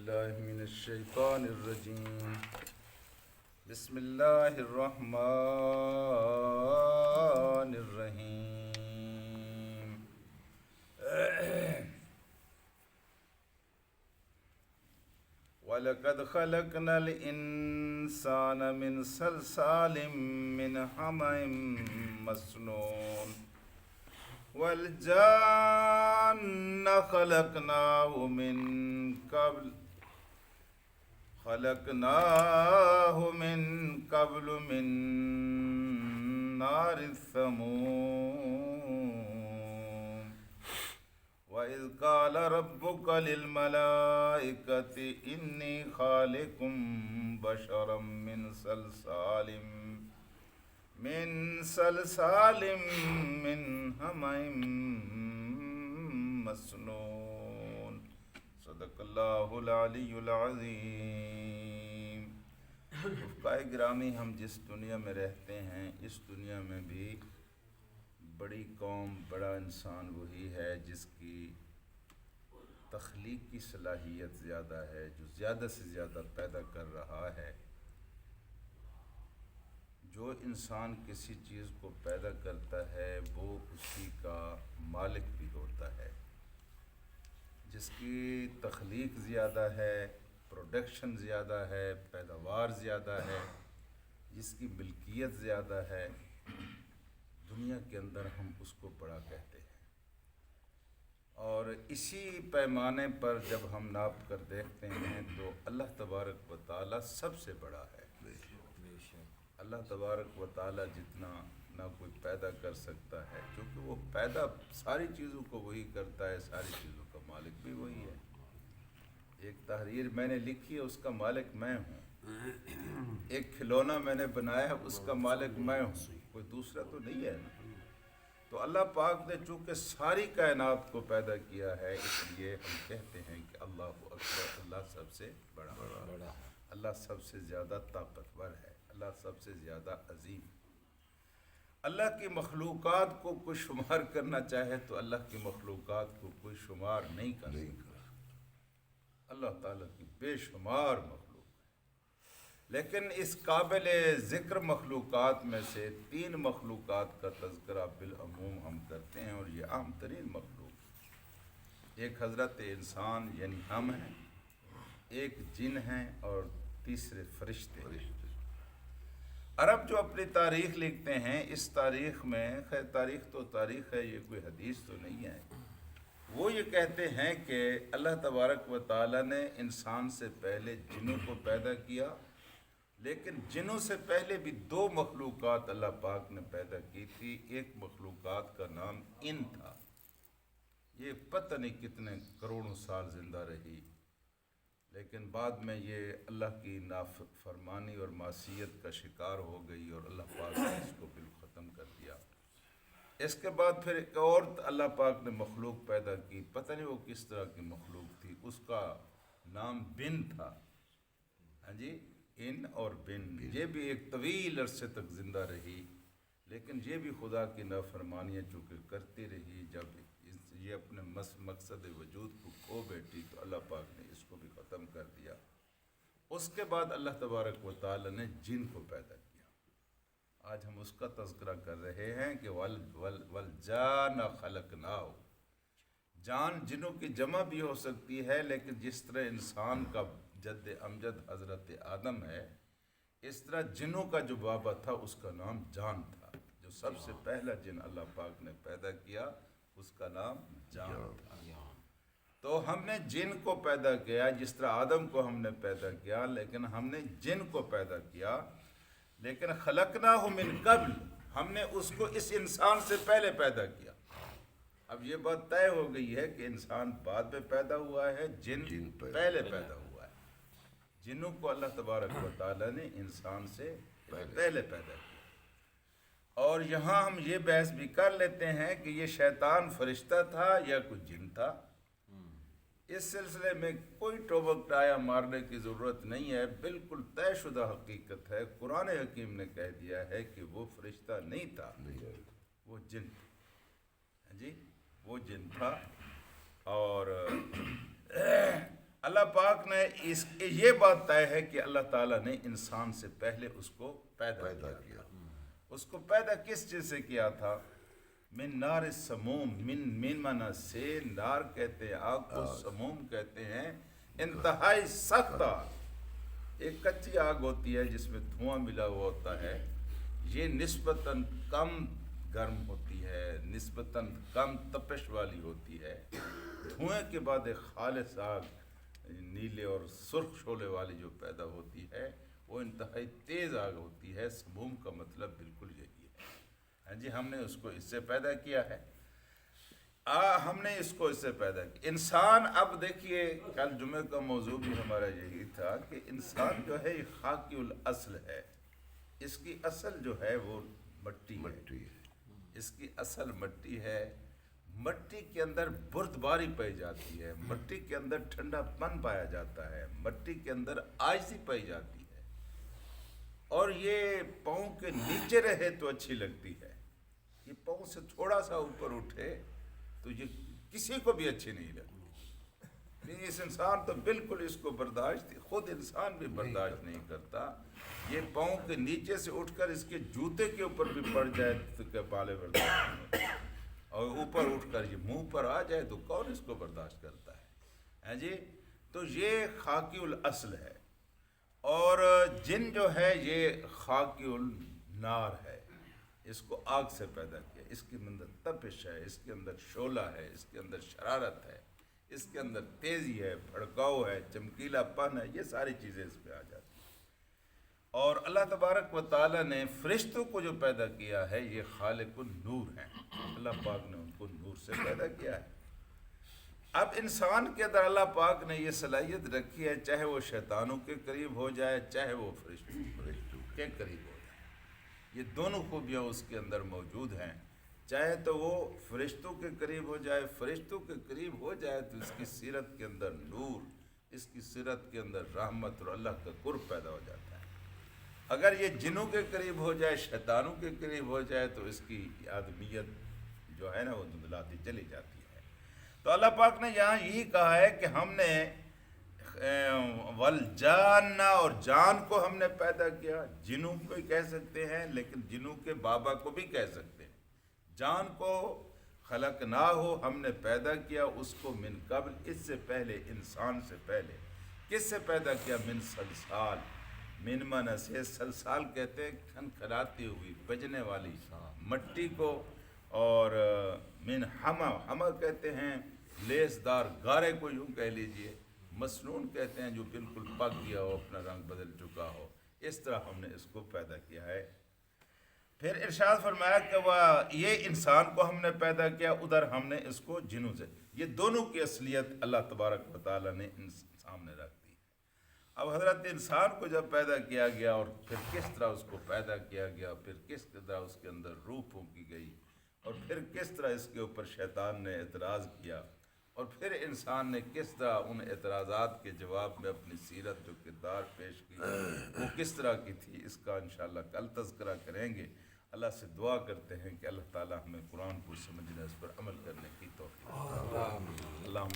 بالله من الشيطان الرجيم. بسم الله الرحمن الرحيم. وَلَقَدْ خَلَقْنَا الْإِنسَانَ مِنْ صَلْصَالٍ مِّنْ حَمَإٍ مَّسْنُونٍ وَالْجَانَّ خَلَقْنَاهُ مِن قَبْلُ مِن نَّارِ السَّمُومِ. وَإِذْ قَالَ رَبُّكَ لِلْمَلَائِكَةِ إِنِّي خَالِقٌ بَشَرًا من صلصال من حمأ مسنون. صدق اللہ العلی العظیم. رفقائے گرامی، ہم جس دنیا میں رہتے ہیں اس دنیا میں بھی بڑی قوم، بڑا انسان وہی ہے جس کی تخلیق کی صلاحیت زیادہ ہے، جو زیادہ سے زیادہ پیدا کر رہا ہے. جو انسان کسی چیز کو پیدا کرتا ہے وہ اسی کا مالک بھی ہوتا ہے. جس کی تخلیق زیادہ ہے، پروڈکشن زیادہ ہے، پیداوار زیادہ ہے، جس کی ملکیت زیادہ ہے، دنیا کے اندر ہم اس کو بڑا کہتے ہیں. اور اسی پیمانے پر جب ہم ناپ کر دیکھتے ہیں تو اللہ تبارک و تعالی سب سے بڑا ہے. اللہ تبارک و تعالی جتنا نہ کوئی پیدا کر سکتا ہے، کیونکہ وہ پیدا ساری چیزوں کو وہی کرتا ہے، ساری چیزوں کا مالک بھی وہی ہے. ایک تحریر میں نے لکھی ہے، اس کا مالک میں ہوں. ایک کھلونا میں نے بنایا ہے، اس کا مالک میں ہوں، کوئی دوسرا تو نہیں ہے. تو اللہ پاک نے چونکہ ساری کائنات کو پیدا کیا ہے، اس لیے ہم کہتے ہیں کہ اللہ اکبر، اللہ سب سے بڑا ہے، اللہ سب سے زیادہ طاقتور ہے، اللہ سب سے زیادہ عظیم. اللہ کی مخلوقات کو کوئی شمار کرنا چاہے تو اللہ کی مخلوقات کو کوئی شمار نہیں کر سکتا. اللہ تعالیٰ کی بے شمار مخلوق ہے. لیکن اس قابل ذکر مخلوقات میں سے 3 مخلوقات کا تذکرہ بالعموم ہم کرتے ہیں، اور یہ عام ترین مخلوق. ایک حضرت انسان یعنی ہم ہیں، ایک جن ہیں، اور تیسرے فرشتے ہیں. عرب جو اپنی تاریخ لکھتے ہیں، اس تاریخ میں، خیر تاریخ تو تاریخ ہے، یہ کوئی حدیث تو نہیں ہے. وہ یہ کہتے ہیں کہ اللہ تبارک و تعالیٰ نے انسان سے پہلے جنوں کو پیدا کیا، لیکن جنوں سے پہلے بھی 2 مخلوقات اللہ پاک نے پیدا کی تھی. ایک مخلوقات کا نام ان تھا. یہ پتہ نہیں کتنے کروڑوں سال زندہ رہی، لیکن بعد میں یہ اللہ کی نافرمانی اور معصیت کا شکار ہو گئی اور اللہ پاک نے اس کو بالکل ختم کر دیا. اس کے بعد پھر ایک اور اللہ پاک نے مخلوق پیدا کی، پتہ نہیں وہ کس طرح کی مخلوق تھی، اس کا نام بن تھا. ہاں جی، ان اور بن، یہ بھی ایک طویل عرصے تک زندہ رہی، لیکن یہ بھی خدا کی نافرمانیاں چونکہ کرتی رہی. جب یہ اپنے مقصد وجود کو کھو بیٹھی تو اللہ پاک نے اس کو بھی ختم کر دیا. اس کے بعد اللہ تبارک و تعالی نے جن کو پیدا کیا. آج ہم اس کا تذکرہ کر رہے ہیں کہ والجان خلقناہ. جان جنوں کی جمع بھی ہو سکتی ہے، لیکن جس طرح انسان کا جد امجد حضرت آدم ہے، اس طرح جنوں کا جو بابا تھا اس کا نام جان تھا. جو سب سے پہلا جن اللہ پاک نے پیدا کیا اس کا نام جان تھا. تو ہم نے جن کو پیدا کیا، جس طرح آدم کو ہم نے پیدا کیا، لیکن ہم نے جن کو پیدا کیا. لیکن خلقناہ من قبل، ہم نے اس کو اس انسان سے پہلے پیدا کیا. اب یہ بات طے ہو گئی ہے کہ انسان بعد میں پیدا ہوا ہے، جن پہلے پیدا ہوا ہے. جنوں کو اللہ تبارک و تعالیٰ نے انسان سے پہلے پیدا کیا. اور یہاں ہم یہ بحث بھی کر لیتے ہیں کہ یہ شیطان فرشتہ تھا یا کوئی جن تھا. اس سلسلے میں کوئی ٹوبک ٹایا مارنے کی ضرورت نہیں ہے، بالکل طے شدہ حقیقت ہے. قرآن حکیم نے کہہ دیا ہے کہ وہ فرشتہ نہیں تھا، وہ جن تھا. جی، وہ جن تھا. اور اللہ پاک نے یہ بات طے ہے کہ اللہ تعالیٰ نے انسان سے پہلے اس کو پیدا کیا. اس کو پیدا کس چیز سے کیا تھا؟ من نار سموم. من معنی سے نار کہتے ہیں آگ کو، سموم کہتے ہیں انتہائی سخت آگ. ایک کچی آگ ہوتی ہے جس میں دھواں ملا ہوا ہوتا ہے، یہ نسبتاً کم گرم ہوتی ہے، نسبتاً کم تپش والی ہوتی ہے. دھوئیں کے بعد ایک خالص آگ نیلے اور سرخ شعلے والی جو پیدا ہوتی ہے وہ انتہائی تیز آگ ہوتی ہے. سموم کا مطلب بالکل یہی ہے. ہاں جی، ہم نے اس کو اس سے پیدا کیا ہے. ہم نے اس کو اس سے پیدا کیا. انسان، اب دیکھیے کل جمعے کا موضوع بھی ہمارا یہی تھا کہ انسان جو ہے یہ خاکی الاصل ہے. اس کی اصل جو ہے وہ مٹی ہے. اس کی اصل مٹی ہے. مٹی کے اندر بردباری پائی جاتی ہے، مٹی کے اندر ٹھنڈا پن پایا جاتا ہے، مٹی کے اندر عاجزی پائی جاتی ہے، اور یہ پاؤں کے نیچے رہے تو اچھی لگتی ہے. یہ پاؤں سے تھوڑا سا اوپر اٹھے تو یہ کسی کو بھی اچھی نہیں لگتی. اس انسان تو بالکل اس کو برداشت، خود انسان بھی برداشت نہیں کرتا. یہ پاؤں کے نیچے سے اٹھ کر اس کے جوتے کے اوپر بھی پڑ جائے تو کیا بالے برداشت نہیں ہوتے، اور اوپر اٹھ کر یہ منہ پر آ جائے تو کون اس کو برداشت کرتا ہے؟ جی، تو یہ خاکی الاصل ہے. اور جن جو ہے یہ خاکی النار ہے. اس کو آگ سے پیدا کیا. اس کے اندر تپش ہے، اس کے اندر شعلہ ہے، اس کے اندر شرارت ہے، اس کے اندر تیزی ہے، بھڑکاؤ ہے، چمکیلا پن ہے. یہ ساری چیزیں اس پہ آ جاتی ہیں. اور اللہ تبارک و تعالیٰ نے فرشتوں کو جو پیدا کیا ہے یہ خالق النور ہیں. اللہ پاک نے ان کو نور سے پیدا کیا ہے. اب انسان کے اندر اللہ پاک نے یہ صلاحیت رکھی ہے، چاہے وہ شیطانوں کے قریب ہو جائے، چاہے وہ فرشتوں کے قریب ہو جائے، یہ دونوں خوبیاں اس کے اندر موجود ہیں. چاہے تو وہ فرشتوں کے قریب ہو جائے، فرشتوں کے قریب ہو جائے تو اس کی سیرت کے اندر نور، اس کی سیرت کے اندر رحمت اور اللہ کا قرب پیدا ہو جاتا ہے. اگر یہ جنوں کے قریب ہو جائے، شیطانوں کے قریب ہو جائے تو اس کی آدمیت جو ہے نا وہ دھندلاتی چلی جاتی ہے. تو اللہ پاک نے یہاں یہی کہا ہے کہ ہم نے والجان، اور جان کو ہم نے پیدا کیا. جنوں کو بھی کہہ سکتے ہیں لیکن جنوں کے بابا کو بھی کہہ سکتے ہیں. جان کو خلقنا ہو، ہم نے پیدا کیا اس کو من قبل، اس سے پہلے، انسان سے پہلے. کس سے پیدا کیا؟ من سلسال. من معنی سے سلسال کہتے ہیں کھنکھناتی ہوئی بجنے والی مٹی کو، اور من حما، حما کہتے ہیں لیس دار گارے کو، یوں کہہ لیجئے. مسنون کہتے ہیں جو بالکل پک گیا ہو، اپنا رنگ بدل چکا ہو. اس طرح ہم نے اس کو پیدا کیا ہے. پھر ارشاد فرمایا کہ وہ یہ انسان کو ہم نے پیدا کیا، ادھر ہم نے اس کو جنوں سے. یہ دونوں کی اصلیت اللہ تبارک و تعالیٰ نے سامنے رکھ دی. اب حضرت انسان کو جب پیدا کیا گیا اور پھر کس طرح اس کو پیدا کیا گیا، پھر کس طرح اس کے اندر روح پھونکی گئی، اور پھر کس طرح اس کے اوپر شیطان نے اعتراض کیا، اور پھر انسان نے کس طرح ان اعتراضات کے جواب میں اپنی سیرت جو کردار پیش کی وہ کس طرح کی تھی، اس کا انشاءاللہ کل تذکرہ کریں گے. اللہ سے دعا کرتے ہیں کہ اللہ تعالی ہمیں قرآن کو سمجھنے، اس پر عمل کرنے کی توفیق. اللہم